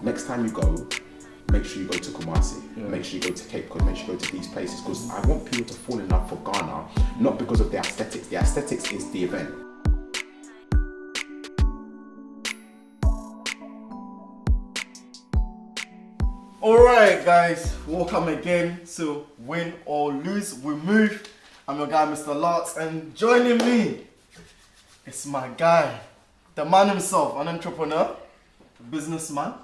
next time you go, make sure you go to Kumasi, make sure you go to Cape Cod, make sure you go to these places, because I want people to fall in love for Ghana, not because of the aesthetics. The aesthetics is the event. Alright guys, welcome again to Win or Lose, We Move. I'm your guy Mr. Lotz, and joining me, it's my guy, the man himself, an entrepreneur, a businessman,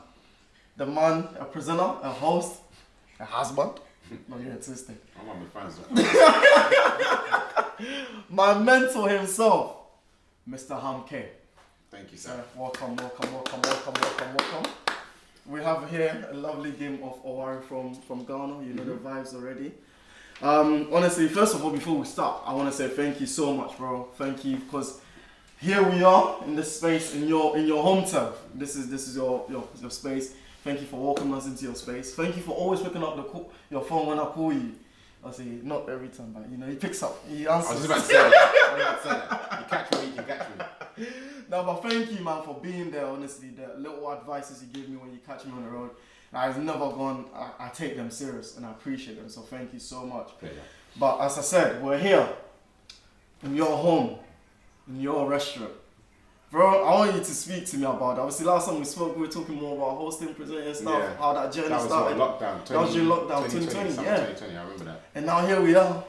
the man, a presenter, a host, a husband. No, you're existing. I'm on my fans. My mentor himself, Mr. Ham K. Thank you, sir. Welcome. We have here a lovely game of Owari from Ghana. You know the vibes already. Honestly, first of all, before we start, I want to say thank you so much, bro. Thank you, because here we are in this space in your home turf. This is your space. Thank you for welcoming us into your space. Thank you for always picking up your phone when I call you. I say not every time, but he picks up. He answers. I was just about to say that. You catch me, you can catch me. No, but thank you, man, for being there. Honestly, the little advices you give me when you catch me on the road, I've never gone. I take them serious and I appreciate them. So thank you so much. Pleasure. But as I said, we're here in your home, in your restaurant. Bro, I want you to speak to me about it. Obviously, last time we spoke, we were talking more about hosting, presenting stuff, how that journey started. Lockdown. That was during lockdown 2020, yeah. 2020, I remember that. And now here we are.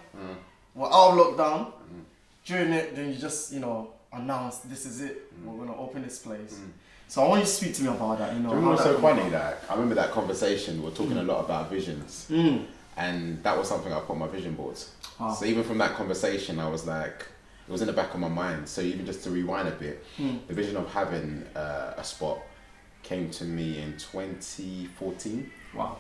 We're out of lockdown. During it, then you just, announced this is it. We're gonna open this place. So I want you to speak to me about that. Do you remember what's so funny? That I remember that conversation. We were talking a lot about visions, and that was something I put on my vision boards. So even from that conversation, I was like, it was in the back of my mind. So even just to rewind a bit, the vision of having a spot came to me in 2014. Wow.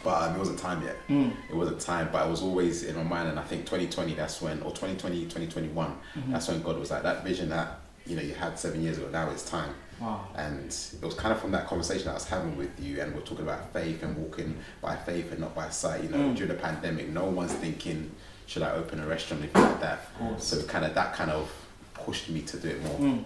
But it wasn't time yet. It wasn't time, but it was always in my mind. And I think 2020, that's when, or 2020, 2021, that's when God was like, that vision that you had 7 years ago, now it's time. Wow. And it was kind of from that conversation I was having with you, and we're talking about faith and walking by faith and not by sight. During the pandemic, no one's thinking, should I open a restaurant, anything like that. So that kind of pushed me to do it more.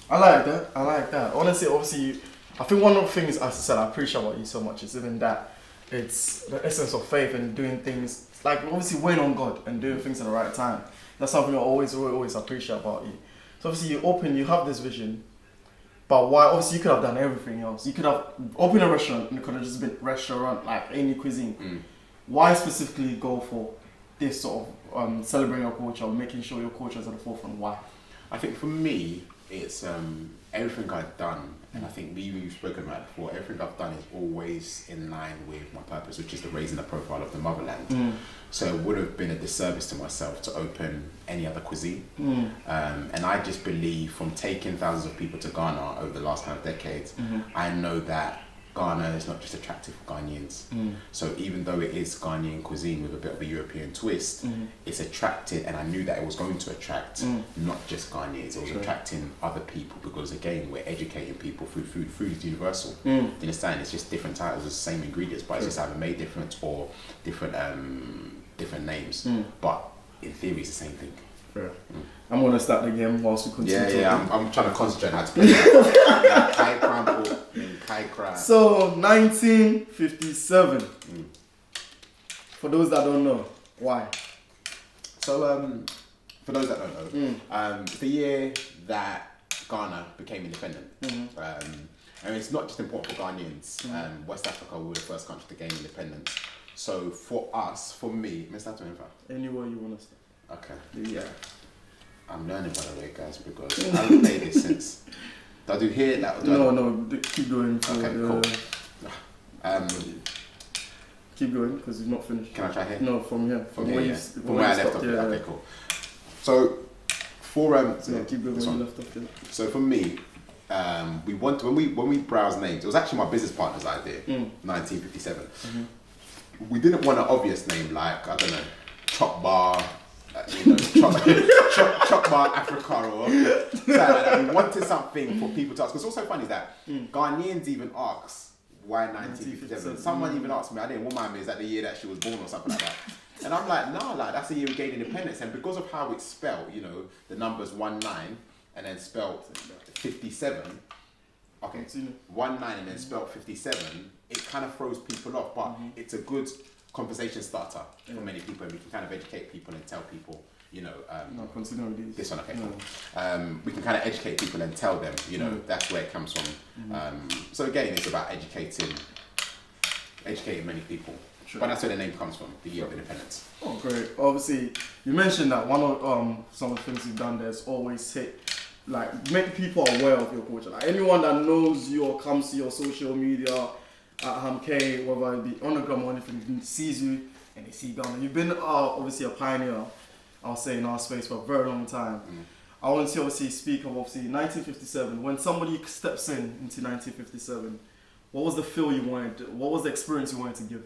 I like that. Honestly, obviously, I think one of the things, as I said, I appreciate about you so much is even that it's the essence of faith and doing things, like obviously waiting on God and doing things at the right time. That's something I always appreciate about you. So obviously you have this vision, but why? Obviously you could have done everything else. You could have opened a restaurant and it could have just been restaurant, like any cuisine. Why specifically go for this sort of celebrating your culture, making sure your culture is at the forefront? Why? I think for me, it's everything I've done, and I think you've spoken about it before, everything I've done is always in line with my purpose, which is the raising the profile of the motherland. So it would have been a disservice to myself to open any other cuisine. And I just believe, from taking thousands of people to Ghana over the last kind of decades, I know that Ghana is not just attractive for Ghanaians. So even though it is Ghanaian cuisine with a bit of a European twist, it's attracted, and I knew that it was going to attract not just Ghanaians, it was attracting other people, because again, we're educating people through food. Food is universal. Do you understand? It's just different titles, the same ingredients, but it's just either made different or different names. But in theory, it's the same thing. I'm gonna start the game whilst we continue. I'm trying to concentrate on how to play that. So 1957. For those that don't know, why? So for those that don't know, the year that Ghana became independent. And it's not just important for Ghanaians. West Africa, we were the first country to gain independence. So for me, Anywhere you want to start. Okay. Yeah. I'm learning, by the way, guys, because I haven't played this since. Do I do here? No, keep going. Okay, cool. Keep going, because you've not finished. Can I try here? No, from here. From where I left off. Okay, cool. So, keep going where you left off. So for me, when we browsed names, it was actually my business partner's idea. 1957. We didn't want an obvious name like, I don't know, Chop Bar. Chop Bar Africa or something like that. We wanted something for people to ask. Because what's so funny is that Ghanaians even ask why 1957. Someone even asked me, I didn't remind me, is that the year that she was born or something like that? And I'm like, no, that's the year we gained independence. And because of how it's spelled, the numbers 19 and then spelled 57, okay, Continue. 19 and then spelled 57, it kind of throws people off, but it's a good conversation starter for many people, and we can kind of educate people and tell people, you know, No, continue with these. this one, okay, cool. We can kind of educate people and tell them, you know, that's where it comes from. So again, it's about educating many people. Sure. But that's where the name comes from, the Year of Independence. Oh, great. Obviously, you mentioned that one of some of the things you've done there is always make people aware of your culture. Like anyone that knows you or comes to your social media at HamK, whether it be on the gram or anything, sees you and they see Ghana. You've been obviously a pioneer, I'll say, in our space for a very long time. I want to obviously speak of 1957. When somebody steps into 1957, what was the feel you wanted? What was the experience you wanted to give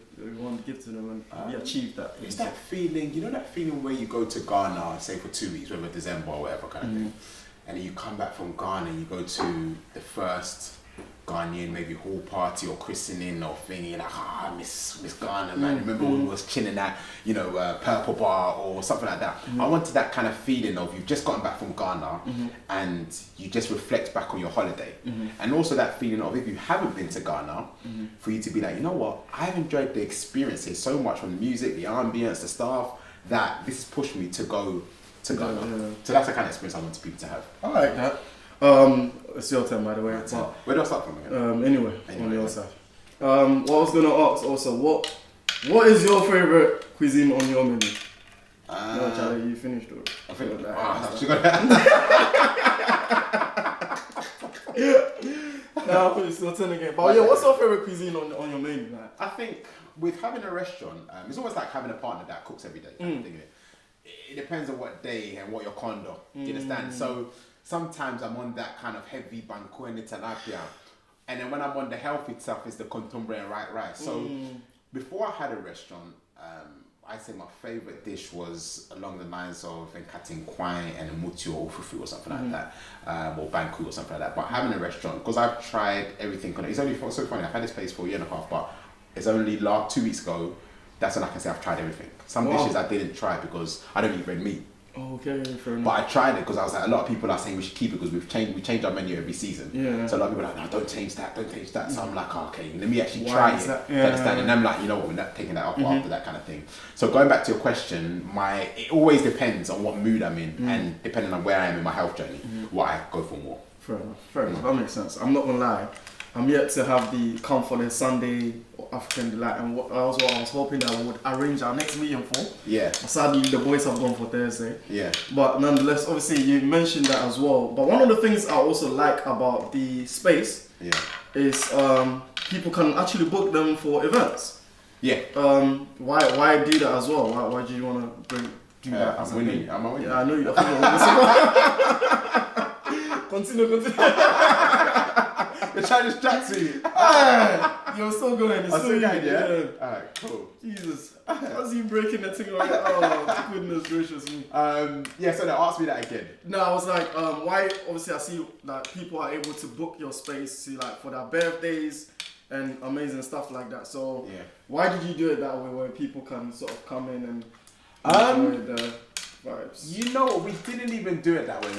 to them, and you achieved that? It's that feeling, you know, that feeling where you go to Ghana, say for 2 weeks, whether December or whatever kind of thing, and then you come back from Ghana and you go to the first Ghanaian maybe hall party or christening or thingy, like, I miss Ghana, man. Remember when we was chilling at, you know, Purple Bar or something like that. I wanted that kind of feeling of you've just gotten back from Ghana and you just reflect back on your holiday. And also that feeling of if you haven't been to Ghana, for you to be like, you know what, I've enjoyed the experience here so much, from the music, the ambience, the staff, that this has pushed me to go to Ghana. So that's the kind of experience I want people to have. I like that. It's your turn, by the way. Where do I start from again? Anyway, on your side. What I was going to ask also, what is your favourite cuisine on your menu? No, Charlie, you finished already. I finished. No, it's your turn again. But yeah, what's your favourite cuisine on your menu? Like? I think with having a restaurant, it's almost like having a partner that cooks every day. It depends on what day and what your condo. Do you understand? So sometimes I'm on that kind of heavy banco and tilapia, and then when I'm on the healthy stuff, it's the contemporary and white rice. So before I had a restaurant, I'd say my favourite dish was along the lines of Nkatin Kwai and Mutu or Fufu or something like that, or Banku or something like that. But having a restaurant, because I've tried everything, it's only so funny, I've had this place for a year and a half, but it's only 2 weeks ago, that's when I can say I've tried everything. Some dishes I didn't try because I don't eat red meat. Okay, fair enough. But I tried it because I was like, a lot of people are saying we should keep it because we change our menu every season. Yeah. So a lot of people are like, no, don't change that. So I'm like, okay, let me actually try it. To understand. And I'm like, you know what, we're not taking that off after that kind of thing. So going back to your question, it always depends on what mood I'm in and depending on where I am in my health journey, what I go for more. Fair enough. That makes sense. I'm not gonna lie. I'm yet to have the comfort of Sunday African delight, and what I was hoping that we would arrange our next meeting for. Yeah. Sadly, the boys have gone for Thursday. Yeah. But nonetheless, obviously, you mentioned that as well. But one of the things I also like about the space is people can actually book them for events. Yeah. Why do that as well? Why do you want to do that? I'm winning. I'm winning. Yeah, I know you. Continue. You're trying to distract me. You're still going. I'm still going, yeah? Alright, cool. Jesus. How's he breaking the thing like that? Oh, goodness gracious me. Yeah, so now ask me that again. No, I was like, why, obviously I see that people are able to book your space, see, like, for their birthdays and amazing stuff like that. So, why did you do it that way where people can sort of come in and enjoy the vibes? You know what, we didn't even do it that way.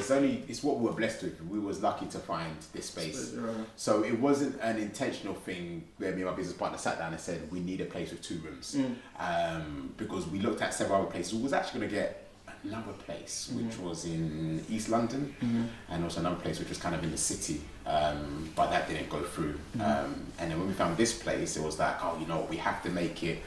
It's what we were blessed with. We was lucky to find this space. So it wasn't an intentional thing where me and my business partner sat down and said we need a place with 2 rooms. Because we looked at several other places. We was actually going to get another place which was in East London and also another place which was kind of in the city, but that didn't go through. And then when we found this place, it was like, oh, you know what, we have to make it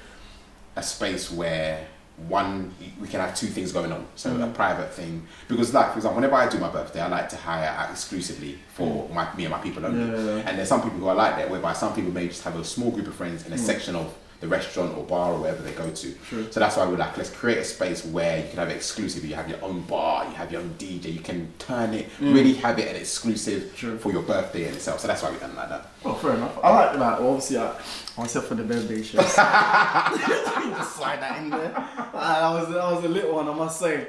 a space where we can have 2 things going on. So a private thing, because like for example, whenever I do my birthday, I like to hire out exclusively for me and my people only. And there's some people who are like that, whereby some people may just have a small group of friends in a section of the restaurant or bar or wherever they go to. So that's why we're like, let's create a space where you can have it exclusively. You have your own bar, you have your own DJ, you can turn it, really have it an exclusive for your birthday in itself. So that's why we've done it like that. Oh, fair enough. I like that. Obviously, I was for the birthday show. Just slide that in there. I was a little one, I must say.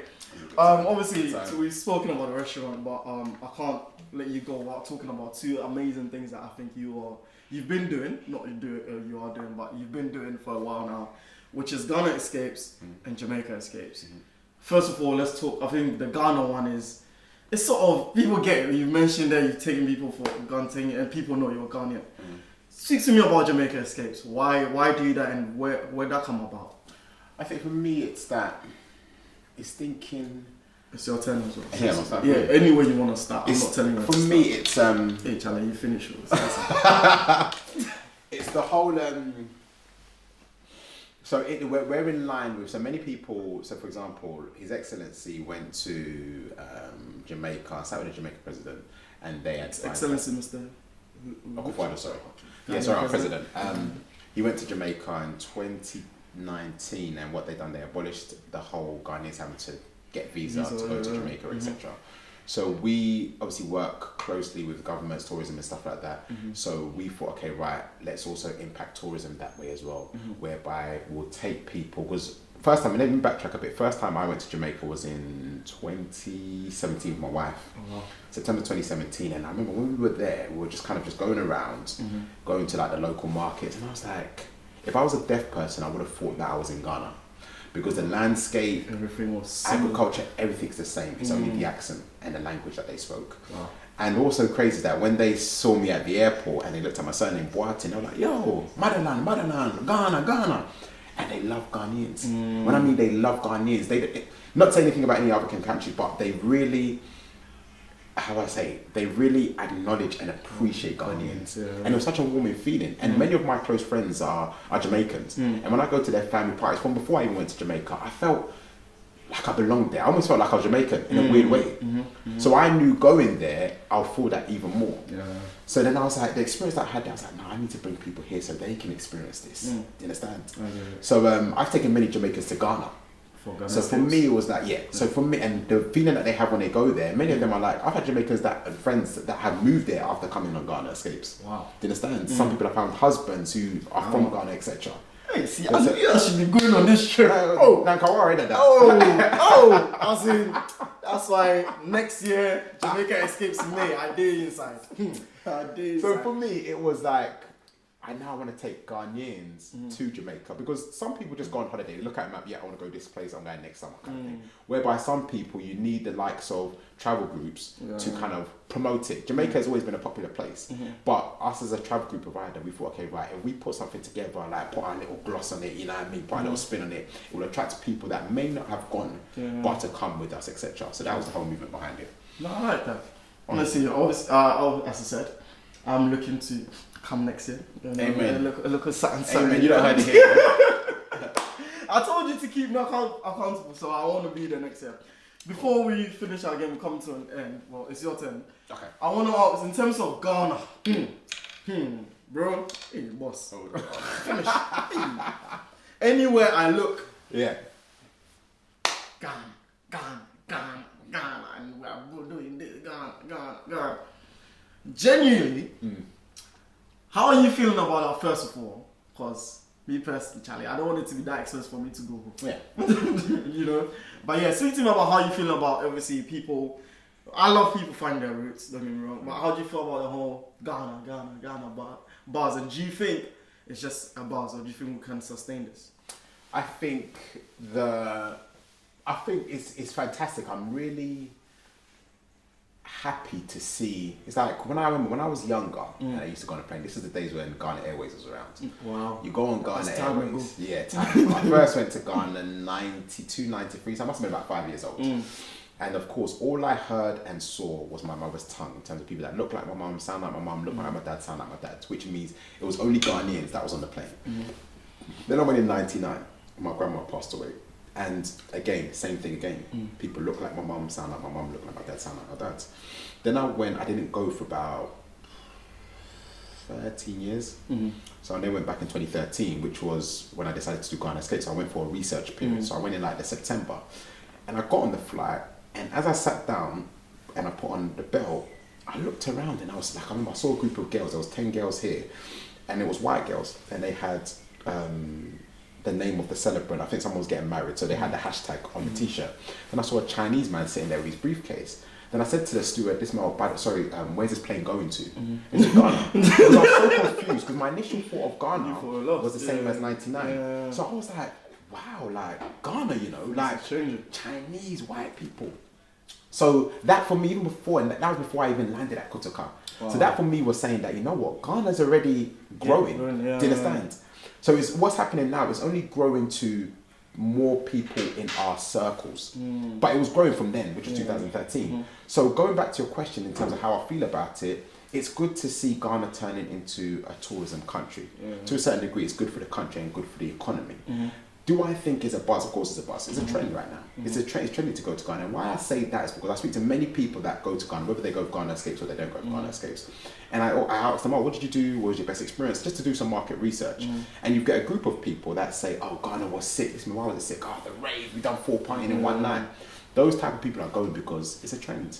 Obviously, so we've spoken about the restaurant, but I can't let you go without talking about 2 amazing things that I think you've been doing, not you are doing, but you've been doing for a while now, which is Ghana Escapes and Jamaica Escapes. First of all, let's talk. I think the Ghana one is it's sort of, people get it. You mentioned that you're taking people for gun-taking and people know you're Ghanaian. Speak to me about Jamaica Escapes. Why do that and where that come about? I think for me it's thinking. It's your turn as well. Yeah, I'll start. Yeah, any way you want to start. I'm not telling you. For me, it's Hey, Charlie, you finish yours. it's the whole. So we're in line with so many people. So for example, His Excellency went to Jamaica, sat with the Jamaican president, and they had Excellency, Mr. Akufo-Addo, sorry. Yeah, sorry, our president. He went to Jamaica in 2019, and what they done, they abolished the whole Ghanaians having to get visa to go to Jamaica, etc. So we obviously work closely with governments, tourism and stuff like that. So we thought, okay, right, let's also impact tourism that way as well, whereby we'll take people, because first time, and let me backtrack a bit, first time I went to Jamaica was in 2017 with my wife, September 2017, and I remember when we were there, we were just kind of just going around, going to like the local markets, and I was like, if I was a deaf person, I would have thought that I was in Ghana. Because the landscape, everything was agriculture, everything's the same. It's only the accent and the language that they spoke. Wow. And also crazy that when they saw me at the airport and they looked at my surname, Boatin, they were like, yo, motherland, Ghana. And they love Ghanaians. When I mean they love Ghanaians, they not say anything about any African country, but they really, they really acknowledge and appreciate Ghanaians. And it was such a warming feeling. And many of my close friends are Jamaicans. And when I go to their family parties, from before I even went to Jamaica, I felt like I belonged there. I almost felt like I was Jamaican in a weird way. So I knew going there, I'll feel that even more. So then I was like, the experience that I had there, I was like, no, I need to bring people here so they can experience this. Do you understand? So I've taken many Jamaicans to Ghana. So for me, it was like, so for me, and the feeling that they have when they go there, many of them are like, I've had Jamaicans friends that have moved there after coming on Ghana Escapes. Wow. Do you understand? Some people have found husbands who are from Ghana, etc. Hey, see, I knew I should be going on this trip. As in, that's why next year, Jamaica Escapes May, I did inside. So for me, it was like, I now want to take Ghanaians to Jamaica, because some people just go on holiday, look at a map, I want to go this place, I'm going next summer kind of thing. Whereby some people, you need the likes of travel groups to kind of promote it. Jamaica has always been a popular place, but us as a travel group provider, we thought, okay, right, if we put something together, like put our little gloss on it, you know what I mean, put a little spin on it, it will attract people that may not have gone, but to come with us, etc. So that was the whole movement behind it. No, I like that. Honestly, as I said, I'm looking to come next year. Amen. Look at something. Amen. You don't heard it here. I told you to keep me accountable, so I want to be there next year. Before we finish our game, we come to an end. Well, it's your turn. Okay. I want to ask, in terms of Ghana, bro, hey, boss. Finish. Anywhere I look, Ghana, and we're doing this, Ghana. Genuinely, how are you feeling about that, first of all? Because me personally, Charlie, I don't want it to be that expensive for me to go home. You know? But yeah, speak to me about how you feel about, obviously, people. I love people finding their roots, don't get me wrong. But how do you feel about the whole Ghana bars? And do you think it's just a bars, or do you think we can sustain this? I think it's fantastic. I'm really happy to see. It's like when I remember when I was younger and I used to go on a plane. This is the days when Ghana Airways was around. Wow. You go on Ghana Airways. Ago. Yeah, time. I first went to Ghana in 92, 93, so I must have been about 5 years old. And of course, all I heard and saw was my mother's tongue in terms of people that look like my mum, sound like my mum, look like my dad, sound like my dad, which means it was only Ghanaians that was on the plane. Then I went in 99, my grandma passed away. And again, same thing again. People look like my mum, sound like my mum, look like my dad, sound like my dad. Then I didn't go for about 13 years. So I then went back in 2013, which was when I decided to do Ghana Escape. So I went for a research period. So I went in like the September. And I got on the flight, and as I sat down and I put on the belt, I looked around and I was like, I saw a group of girls. There was 10 girls here, and it was white girls, and they had the name of the celebrant. I think someone was getting married, so they had the hashtag on the t-shirt. Then I saw a Chinese man sitting there with his briefcase. Then I said to the steward, where's this plane going to? He said, Ghana. Because I was so confused, because my initial thought of Ghana was the same as 99. So I was like, wow, like Ghana, you know, like Chinese white people. So that for me, even before, and that was before I even landed at Kotoka. Wow. So that for me was saying that, you know what, Ghana's already growing. Yeah, Do you understand? So it's what's happening now is only growing to more people in our circles. But it was growing from then, which was 2013. So going back to your question in terms of how I feel about it, it's good to see Ghana turning into a tourism country. To a certain degree, it's good for the country and good for the economy. Do I think it's a buzz? Of course it's a buzz. It's a trend right now. It's a trend. It's trendy to go to Ghana. And why I say that is because I speak to many people that go to Ghana, whether they go to Ghana Escapes or they don't go to Ghana Escapes. And I ask them, oh, what did you do? What was your best experience? Just to do some market research. And you get a group of people that say, oh, Ghana was sick. Why was it sick? Oh, the rave. We done 4 partying in one night. Those type of people are going because it's a trend.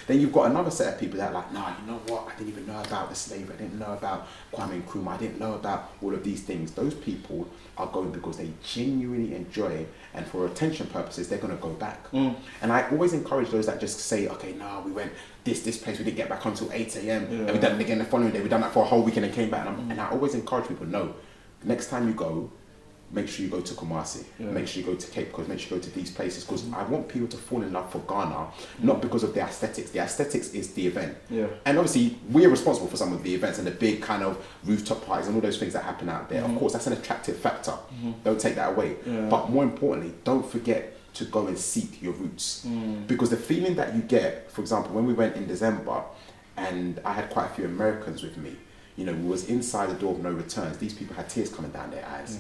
Then you've got another set of people that are like, nah, you know what? I didn't even know about the slavery. I didn't know about Kwame Nkrumah. I didn't know about all of these things. Those people are going because they genuinely enjoy it, and for retention purposes, they're going to go back. And I always encourage those that just say, okay, no, we went this place, we didn't get back until 8 a.m. And we done it again the following day. We done that for a whole weekend and came back. And I always encourage people, no, next time you go, make sure you go to Kumasi, make sure you go to Cape Coast, make sure you go to these places, because I want people to fall in love for Ghana, not because of the aesthetics. The aesthetics is the event. And obviously, we're responsible for some of the events and the big kind of rooftop parties and all those things that happen out there. Of course, that's an attractive factor. Don't take that away. But more importantly, don't forget to go and seek your roots. Because the feeling that you get, for example, when we went in December, and I had quite a few Americans with me, you know, we was inside the door of no returns. These people had tears coming down their eyes.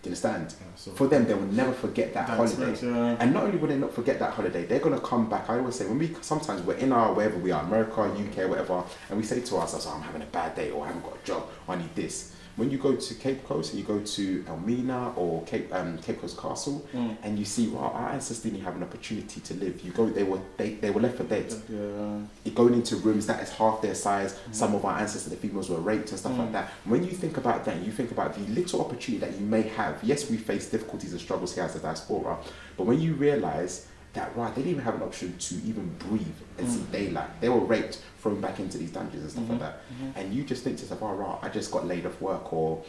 Do you understand? For them, they will never forget that holiday. And not only will they not forget that holiday, they're going to come back. I always say, sometimes we're in our, wherever we are, America, UK, whatever, and we say to ourselves, oh, I'm having a bad day, or I haven't got a job, or I need this. When you go to Cape Coast and you go to Elmina or Cape Coast Castle, and you see, well, our ancestors didn't have an opportunity to live. You go, they were left for dead. You're going into rooms that is half their size. Some of our ancestors, the females, were raped and stuff like that. When you think about that, you think about the little opportunity that you may have. Yes, we face difficulties and struggles here as a diaspora, but when you realise that, right, they didn't even have an option to even breathe and see daylight. They were raped, thrown back into these dungeons and stuff like that. And you just think to yourself, oh, right, I just got laid off work, or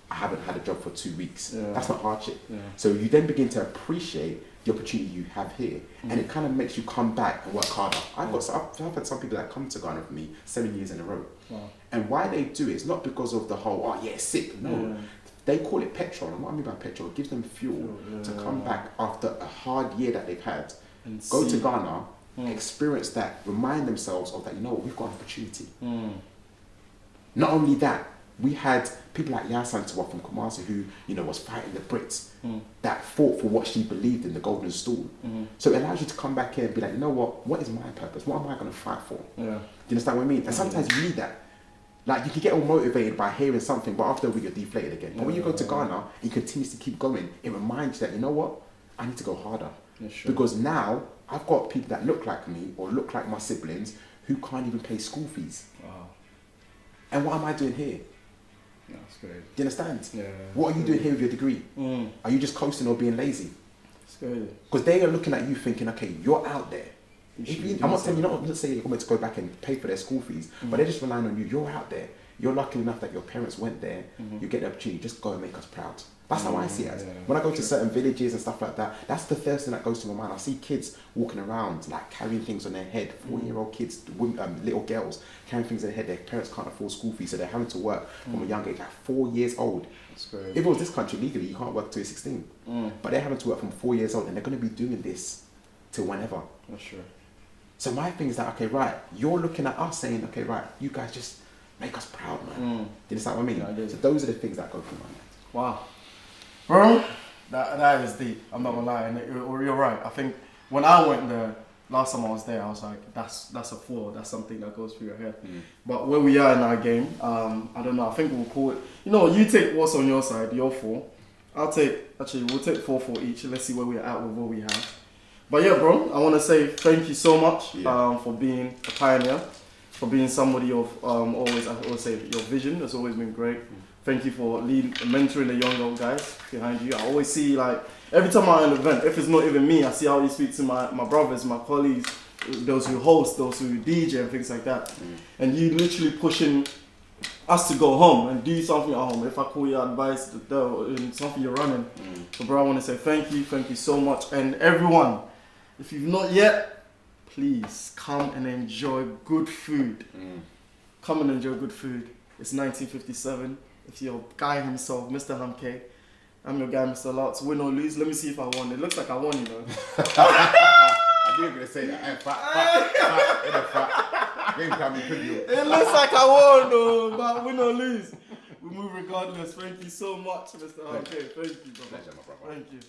I haven't had a job for 2 weeks. That's not hardship. So you then begin to appreciate the opportunity you have here. And it kind of makes you come back and work harder. I've had some people that come to Ghana with me 7 years in a row. And why they do it, it's not because of the whole, oh, yeah, it's sick. No. They call it petrol, and what I mean by petrol, it gives them fuel to come back after a hard year that they've had, and go to Ghana, experience that, remind themselves of that, you know what, we've got an opportunity. Not only that, we had people like Yasantawa from Kumasi who, you know, was fighting the Brits, that fought for what she believed in, the golden stool. So it allows you to come back here and be like, you know what is my purpose? What am I going to fight for? Do you understand what I mean? And sometimes you need that. Like, you can get all motivated by hearing something, but after a week you're deflated again. But when you go to Ghana, it continues to keep going. It reminds you that, you know what? I need to go harder. Because now, I've got people that look like me, or look like my siblings, who can't even pay school fees. And what am I doing here? That's great. Do you understand? What are you doing here with your degree? Are you just coasting or being lazy? Because they are looking at you thinking, okay, you're out there. I'm not saying, let's say you're going to go back and pay for their school fees, but they're just relying on you. You're out there. You're lucky enough that your parents went there. You get the opportunity. Just go and make us proud. That's how I see it. When I go to certain villages and stuff like that, that's the first thing that goes to my mind. I see kids walking around, like carrying things on their head. 4-year-old kids, little girls carrying things on their head. Their parents can't afford school fees, so they're having to work from a young age, like 4 years old. If it was this country, legally, you can't work till you're 16. But they're having to work from 4 years old, and they're going to be doing this till whenever. That's true. So my thing is that, okay, right, you're looking at us saying, okay, right, you guys just make us proud, man. Do you understand what I mean? Yeah, so those are the things that go through my mind. Wow. Bro, that is deep. I'm not gonna lie. And you're right. I think when I went there, last time I was there, I was like, that's a flaw. That's something that goes through your head. But where we are in our game, I don't know. I think we'll call it, you know, you take what's on your side, your 4. We'll take 4 for each. Let's see where we're at with what we have. But yeah, bro, I want to say thank you so much for being a pioneer, for being somebody of always say your vision has always been great. Thank you for mentoring the younger guys behind you. I always see, like, every time I'm at an event, if it's not even me, I see how you speak to my brothers, my colleagues, those who host, those who DJ and things like that. And you literally pushing us to go home and do something at home. If I call your advice, something you're running. So bro, I want to say thank you so much. And everyone, if you've not yet, please come and enjoy good food. Come and enjoy good food. It's 1957. It's your guy himself, Mr. Hamke. I'm your guy, Mr. Lutz. Win or lose, let me see if I won. It looks like I won, you know. I knew you were going to say that. Hey, fact. Game time, it looks like I won, though, but win or lose. We move regardless. Thank you so much, Mr. Hamke. Thank you, brother. Pleasure, my brother. Thank you.